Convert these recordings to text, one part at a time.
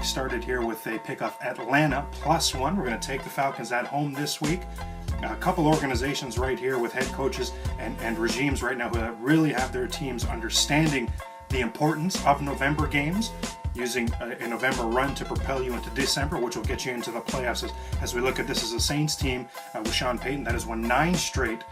started here with a pick of Atlanta +1. We're going to take the Falcons at home this week. A couple organizations right here with head coaches and regimes right now who really have their teams understanding the importance of November games, using a November run to propel you into December, which will get you into the playoffs. As we look at this as a Saints team with Sean Payton that has won 9 straight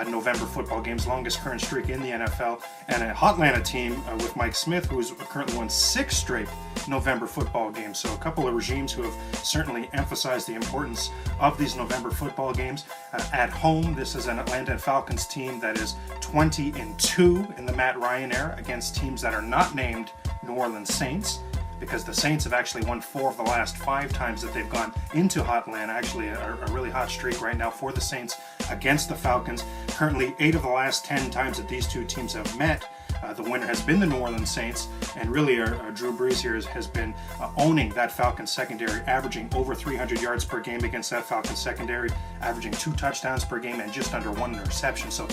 November football games, longest current streak in the NFL, and a Hotlanta team with Mike Smith, who's currently won 6 straight November football games. So a couple of regimes who have certainly emphasized the importance of these November football games. At home, this is an Atlanta Falcons team that is 20-2 in the Matt Ryan era against teams that are not named New Orleans Saints, because the Saints have actually won 4 of the last 5 times that they've gone into Hotlanta. Actually a really hot streak right now for the Saints against the Falcons. Currently 8 of the last 10 times that these two teams have met, the winner has been the New Orleans Saints, and really Drew Brees here has been owning that Falcons secondary, averaging over 300 yards per game against that Falcons secondary, averaging 2 touchdowns per game and just under 1 interception. So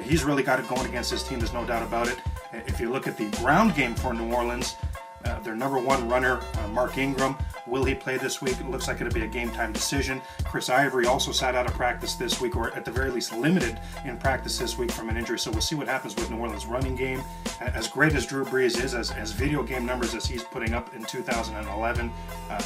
he's really got it going against his team, there's no doubt about it. If you look at the ground game for New Orleans, their number 1 runner, Mark Ingram, will he play this week? It looks like it'll be a game-time decision. Chris Ivory also sat out of practice this week, or at the very least limited in practice this week from an injury. So we'll see what happens with New Orleans' running game. As great as Drew Brees is, as video game numbers as he's putting up in 2011,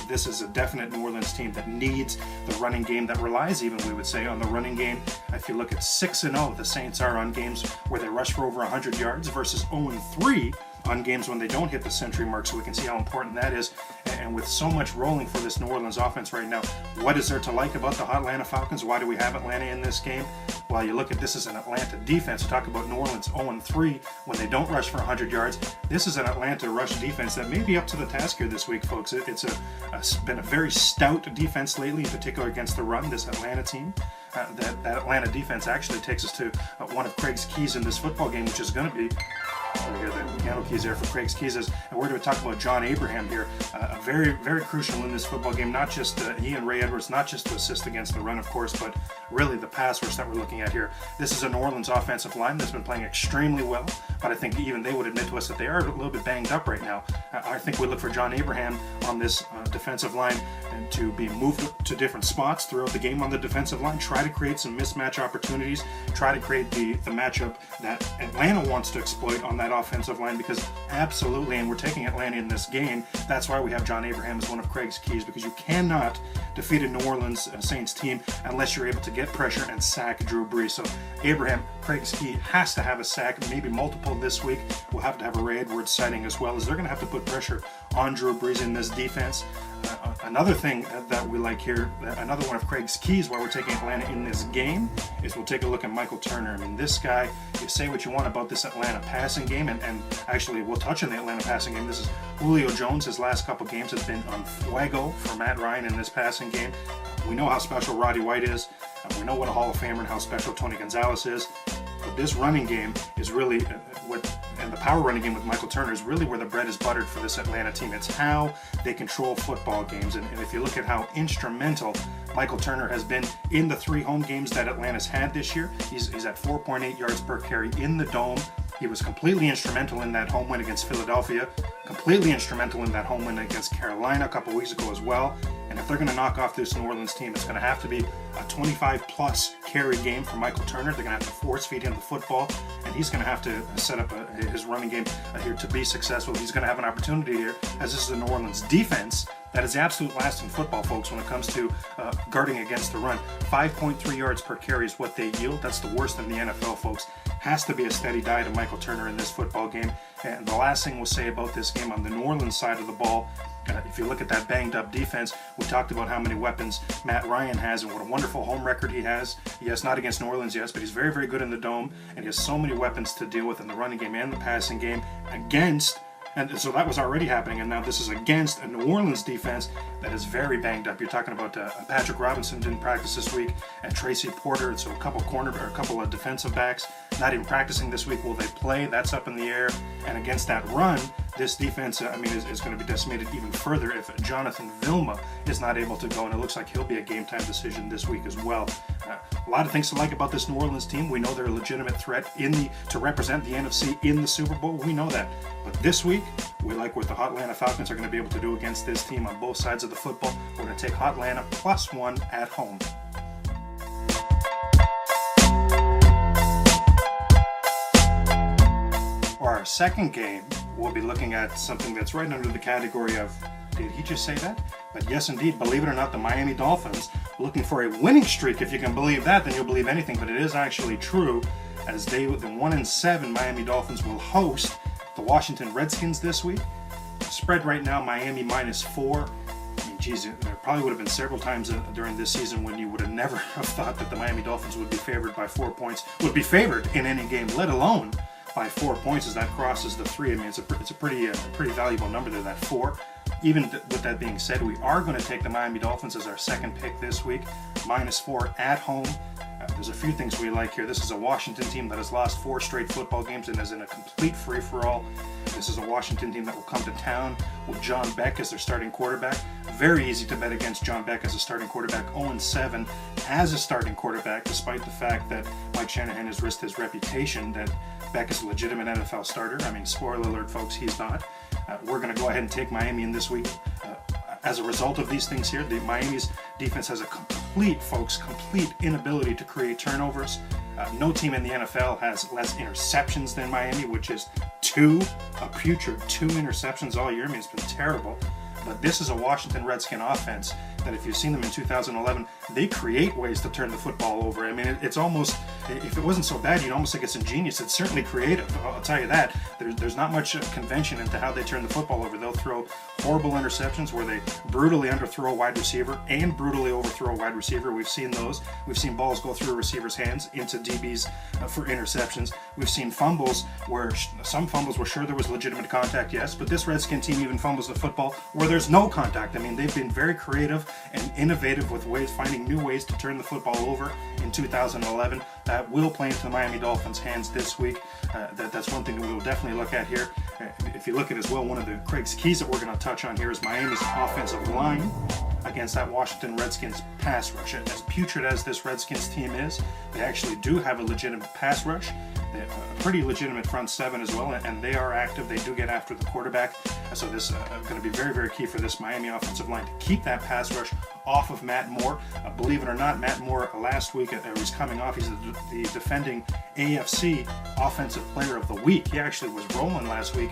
this is a definite New Orleans team that needs the running game, that relies even, we would say, on the running game. If you look at 6-0, the Saints are on games where they rush for over 100 yards versus 0-3 on games when they don't hit the century mark, so we can see how important that is. And with so much rolling for this New Orleans offense right now, what is there to like about the Atlanta Falcons? Why do we have Atlanta in this game? Well, you look at this as an Atlanta defense. We talk about New Orleans 0-3 when they don't rush for 100 yards. This is an Atlanta rush defense that may be up to the task here this week, folks. It's been a very stout defense lately, in particular against the run, this Atlanta team. That Atlanta defense actually takes us to one of Craig's keys in this football game, which is going to be, we hear the piano keys there for Craig's keys, and we're going to talk about John Abraham here. Very, very crucial in this football game, not just he and Ray Edwards, not just to assist against the run, of course, but really the pass rush that we're looking at here. This is a New Orleans offensive line that's been playing extremely well, but I think even they would admit to us that they are a little bit banged up right now. I think we look for John Abraham on this defensive line and to be moved to different spots throughout the game on the defensive line, try to create some mismatch opportunities, try to create the matchup that Atlanta wants to exploit on that offensive line, because absolutely, and we're taking Atlanta in this game, that's why we have John Abraham as one of Craig's keys, because you cannot defeat a New Orleans Saints team unless you're able to get pressure and sack Drew Brees. So Abraham, Craig's key, has to have a sack, maybe multiple this week. We'll have to have a Ray Edwards sighting as well, as they're going to have to put pressure on Drew Brees in this defense. Another thing that we like here, another one of Craig's keys while we're taking Atlanta in this game, is we'll take a look at Michael Turner. I mean, this guy, you say what you want about this Atlanta passing game, and actually we'll touch on the Atlanta passing game. This is Julio Jones. His last couple games has been on fuego for Matt Ryan in this passing game. We know how special Roddy White is. We know what a Hall of Famer and how special Tony Gonzalez is. But this running game is really and the power running game with Michael Turner is really where the bread is buttered for this Atlanta team. It's how they control football games. And if you look at how instrumental Michael Turner has been in the 3 home games that Atlanta's had this year, he's at 4.8 yards per carry in the dome. He was completely instrumental in that home win against Philadelphia, completely instrumental in that home win against Carolina a couple weeks ago as well. And if they're going to knock off this New Orleans team, it's going to have to be a 25-plus carry game for Michael Turner. They're going to have to force feed him the football, and he's going to have to set up his running game here to be successful. He's going to have an opportunity here, as this is a New Orleans defense that is absolute last in football, folks, when it comes to guarding against the run. 5.3 yards per carry is what they yield. That's the worst in the NFL, folks. Has to be a steady diet of Michael Turner in this football game. And the last thing we'll say about this game on the New Orleans side of the ball, if you look at that banged up defense, we talked about how many weapons Matt Ryan has and what a wonderful home record he has. Yes, not against New Orleans, yes, but he's very, very good in the dome, and he has so many weapons to deal with in the running game and the passing game against. And so that was already happening, and now this is against a New Orleans defense that is very banged up. You're talking about Patrick Robinson didn't practice this week, and Tracy Porter, and so a couple of defensive backs not even practicing this week. Will they play? That's up in the air. And against that run, this defense, is going to be decimated even further if Jonathan Vilma is not able to go, and it looks like he'll be a game-time decision this week as well. A lot of things to like about this New Orleans team. We know they're a legitimate threat to represent the NFC in the Super Bowl. We know that. But this week, we like what the Atlanta Falcons are going to be able to do against this team on both sides of the football. We're going to take Atlanta +1 at home. For our second game, we'll be looking at something that's right under the category of, did he just say that? But yes, indeed, believe it or not, the Miami Dolphins looking for a winning streak. If you can believe that, then you'll believe anything. But it is actually true, as the 1-7 Miami Dolphins will host the Washington Redskins this week. Spread right now, Miami -4. I mean, geez, there probably would have been several times during this season when you would have never have thought that the Miami Dolphins would be favored by 4 points, would be favored in any game, let alone by 4 points as that crosses the 3. I mean, it's a pretty valuable number there, that 4. Even with that being said, we are going to take the Miami Dolphins as our second pick this week, -4 at home. There's a few things we like here. This is a Washington team that has lost 4 straight football games and is in a complete free-for-all. This is a Washington team that will come to town with John Beck as their starting quarterback. Very easy to bet against John Beck as a starting quarterback. 0-7 as a starting quarterback, despite the fact that Mike Shanahan has risked his reputation that Beck is a legitimate NFL starter. I mean, spoiler alert, folks, he's not. We're going to go ahead and take Miami in this week. As a result of these things here, Miami's defense has a complete inability to create turnovers. No team in the NFL has less interceptions than Miami, which is a putrid 2 interceptions all year. I mean, it's been terrible. But this is a Washington Redskin offense that, if you've seen them in 2011, they create ways to turn the football over. I mean, it's almost, if it wasn't so bad, you'd almost think it's ingenious. It's certainly creative, I'll tell you that. There's not much convention into how they turn the football over. They'll throw horrible interceptions where they brutally underthrow a wide receiver and brutally overthrow a wide receiver. We've seen those. We've seen balls go through a receiver's hands into DBs for interceptions. We've seen fumbles where some fumbles were sure there was legitimate contact, yes, but this Redskin team even fumbles the football where there's no contact. I mean, they've been very creative and innovative with finding new ways to turn the football over in 2011. That will play into the Miami Dolphins' hands this week. That's one thing that we will definitely look at here. If you look at as well, one of the Craig's keys that we're going to touch on here is Miami's offensive line against that Washington Redskins pass rush. As putrid as this Redskins team is, they actually do have a legitimate pass rush. They have a pretty legitimate front seven as well, and they are active. They do get after the quarterback. So this is going to be very, very key for this Miami offensive line to keep that pass rush off of Matt Moore. Believe it or not, Matt Moore last week was coming off. He's the defending AFC Offensive Player of the Week. He actually was rolling last week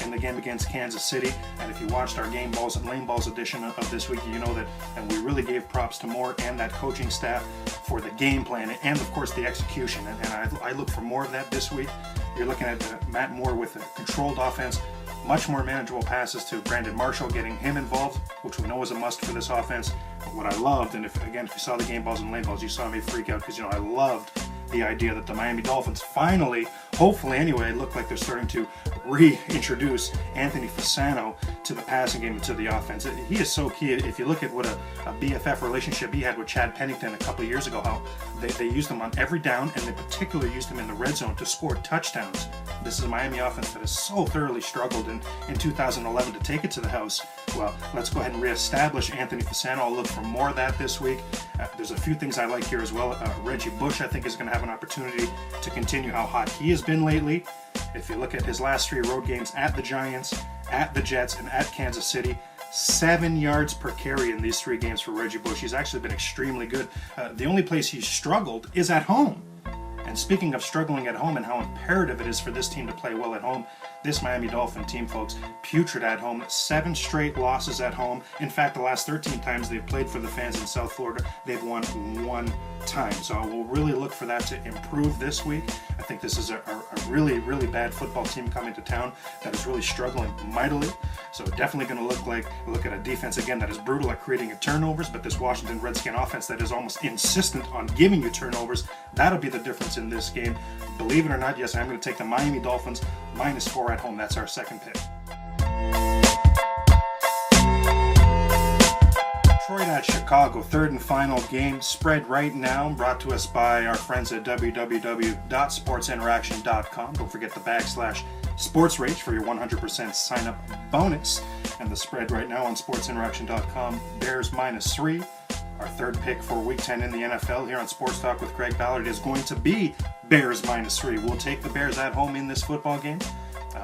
in the game against Kansas City. And if you watched our Game Balls and Lane Balls edition of this week, you know that, and we really gave props to Moore and that coaching staff for the game plan and, of course, the execution. And I look for more of that this week. You're looking at Matt Moore with a controlled offense, much more manageable passes to Brandon Marshall, getting him involved, which we know is a must for this offense. But what I loved, and if you saw the Game Balls and Lane Balls, you saw me freak out because, I loved the idea that the Miami Dolphins finally, hopefully anyway, look like they're starting to reintroduce Anthony Fasano to the passing game and to the offense. He is so key. If you look at what a BFF relationship he had with Chad Pennington a couple of years ago, how they used him on every down, and they particularly used him in the red zone to score touchdowns. This is a Miami offense that has so thoroughly struggled in 2011 to take it to the house. Well, let's go ahead and reestablish Anthony Fasano. I'll look for more of that this week. There's a few things I like here as well. Reggie Bush, I think, is going to have an opportunity to continue how hot he has been lately. If you look at his last 3 road games at the Giants, at the Jets, and at Kansas City, 7 yards per carry in these 3 games for Reggie Bush. He's actually been extremely good. The only place he's struggled is at home. And speaking of struggling at home and how imperative it is for this team to play well at home, this Miami Dolphin team, folks, putrid at home, 7 straight losses at home. In fact, the last 13 times they've played for the fans in South Florida, they've won 1 time. So I will really look for that to improve this week. I think this is a really, really bad football team coming to town that is really struggling mightily. So definitely going to look at a defense, again, that is brutal at creating turnovers, but this Washington Redskin offense that is almost insistent on giving you turnovers, that'll be the difference in this game. Believe it or not, yes, I'm going to take the Miami Dolphins -4 at home. That's our second pick. Detroit at Chicago, third and final game. Spread right now, brought to us by our friends at www.sportsinteraction.com. Don't forget the /SportsRage for your 100% sign-up bonus. And the spread right now on sportsinteraction.com, Bears -3, Our third pick for Week 10 in the NFL here on Sports Talk with Craig Ballard is going to be Bears -3. We'll take the Bears at home in this football game.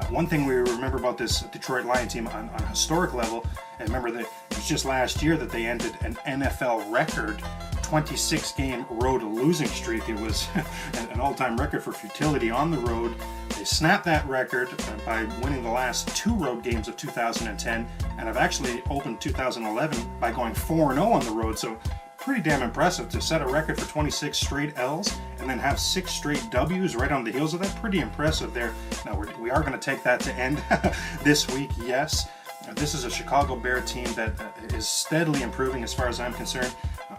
One thing we remember about this Detroit Lion team on a historic level, and remember that it was just last year that they ended an NFL record 26-game road losing streak. It was an all-time record for futility on the road. They snapped that record by winning the last 2 road games of 2010, and have actually opened 2011 by going 4-0 on the road. So pretty damn impressive to set a record for 26 straight L's and then have 6 straight W's right on the heels of that. Pretty impressive there. Now we are going to take that to end this week, yes. This is a Chicago Bear team that is steadily improving as far as I'm concerned.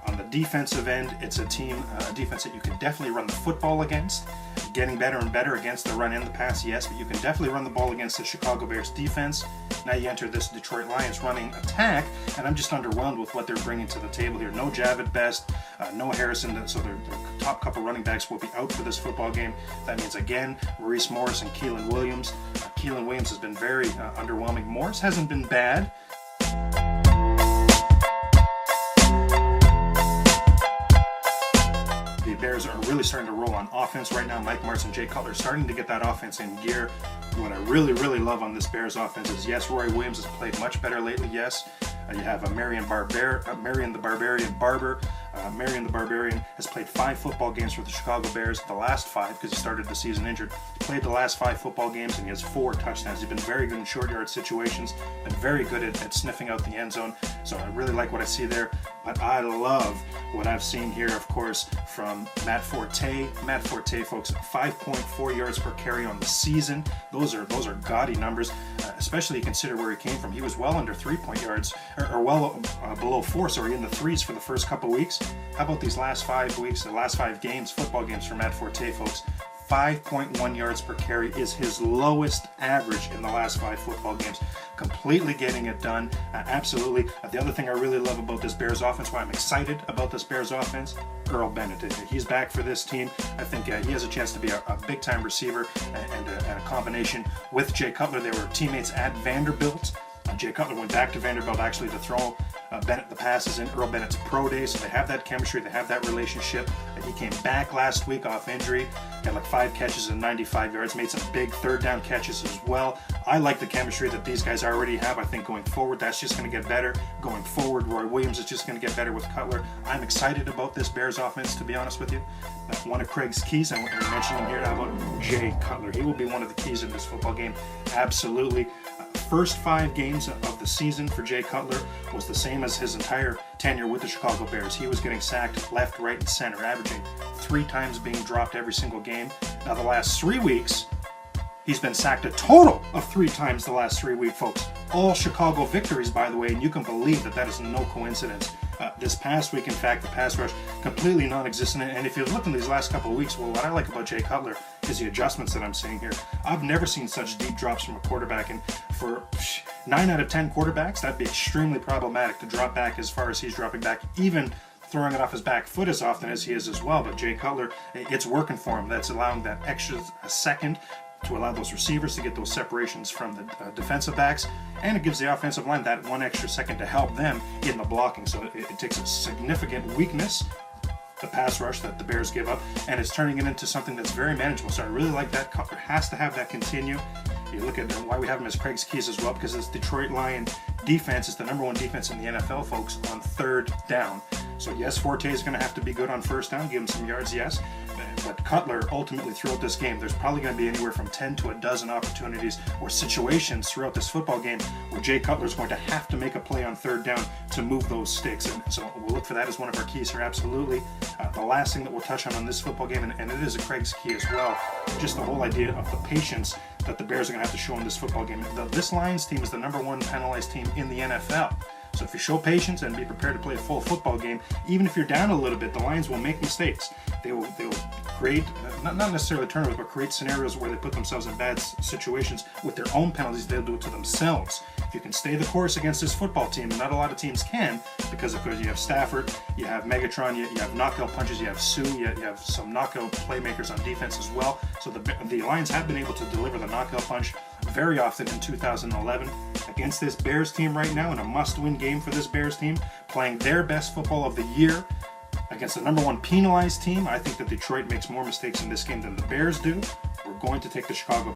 On the defensive end, it's a team, a defense that you can definitely run the football against. Getting better and better against the run and the pass, yes, but you can definitely run the ball against the Chicago Bears defense. Now you enter this Detroit Lions running attack, and I'm just underwhelmed with what they're bringing to the table here. No Jav at best, no Harrison, so their top couple running backs will be out for this football game. That means, again, Maurice Morris and Keelan Williams. Keelan Williams has been very underwhelming. Morris hasn't been bad. The Bears are really starting to roll on offense right now. Mike Martz and Jay Cutler are starting to get that offense in gear. What I really love on this Bears offense is, yes, Roy Williams has played much better lately, yes. You have Marion the Barbarian Barber. Marion the Barbarian has played 5 football games for the Chicago Bears, the last 5 because he started the season injured. He played the last 5 football games and he has 4 touchdowns. He's been very good in short yard situations, been very good at sniffing out the end zone. So I really like what I see there. But I love what I've seen here, of course, from Matt Forte. Matt Forte, folks, 5.4 yards per carry on the season. Those are gaudy numbers, especially consider where he came from. He was well under 3-point yards, or well below 4, sorry, in the 3s for the first couple weeks. How about these last 5 weeks, the last 5 games, football games for Matt Forte, folks? 5.1 yards per carry is his lowest average in the last 5 football games. Completely getting it done, absolutely. The other thing I really love about this Bears offense, why I'm excited about this Bears offense, Earl Bennett. He's back for this team. I think he has a chance to be a big-time receiver and a combination with Jay Cutler. They were teammates at Vanderbilt. Jay Cutler went back to Vanderbilt actually to throw Bennett the passes in Earl Bennett's pro day, so they have that chemistry, they have that relationship. He came back last week off injury, had like 5 catches and 95 yards, made some big 3rd down catches as well. I like the chemistry that these guys already have. I think going forward, that's just going to get better. Going forward, Roy Williams is just going to get better with Cutler. I'm excited about this Bears offense, to be honest with you. One of Craig's keys, I'm mentioning here, how about Jay Cutler? He will be one of the keys in this football game, absolutely. First 5 games of the season for Jay Cutler was the same as his entire tenure with the Chicago Bears. He was getting sacked left, right, and center, averaging 3 times being dropped every single game. Now the last 3 weeks, he's been sacked a total of 3 times the last 3 weeks, folks. All Chicago victories, by the way, and you can believe that that is no coincidence. This past week, in fact, the pass rush completely non-existent. And if you look in these last couple of weeks, well, what I like about Jay Cutler is the adjustments that I'm seeing here. I've never seen such deep drops from a quarterback, and for 9 out of 10 quarterbacks, that'd be extremely problematic to drop back as far as he's dropping back, even throwing it off his back foot as often as he is as well. But Jay Cutler, it's working for him. That's allowing that extra second to allow those receivers to get those separations from the defensive backs, and it gives the offensive line that 1 extra second to help them in the blocking. So it takes a significant weakness, the pass rush that the Bears give up, and it's turning it into something that's very manageable. So I really like that. Cutler has to have that continue. You look at why we have him as Craig's keys as well, because this Detroit Lion defense is the #1 defense in the NFL, folks, on 3rd down. So yes, Forte is going to have to be good on 1st down, give him some yards, yes. But Cutler, ultimately throughout this game, there's probably going to be anywhere from 10 to a dozen opportunities or situations throughout this football game where Jay Cutler is going to have to make a play on 3rd down to move those sticks. And so we'll look for that as one of our keys here, absolutely. The last thing that we'll touch on this football game, and it is a Craig's key as well, just the whole idea of the patience that the Bears are going to have to show in this football game. This Lions team is the #1 penalized team in the NFL. So if you show patience and be prepared to play a full football game, even if you're down a little bit, the Lions will make mistakes. They will create, not necessarily turnovers, but create scenarios where they put themselves in bad situations with their own penalties. They'll do it to themselves. If you can stay the course against this football team, and not a lot of teams can, because of course you have Stafford, you have Megatron, you have knockout punches, you have Sue, you have some knockout playmakers on defense as well. So the Lions have been able to deliver the knockout punch very often in 2011. against this Bears team right now in a must-win game for this Bears team, playing their best football of the year against the #1 penalized team. I think that Detroit makes more mistakes in this game than the Bears do. We're going to take the Chicago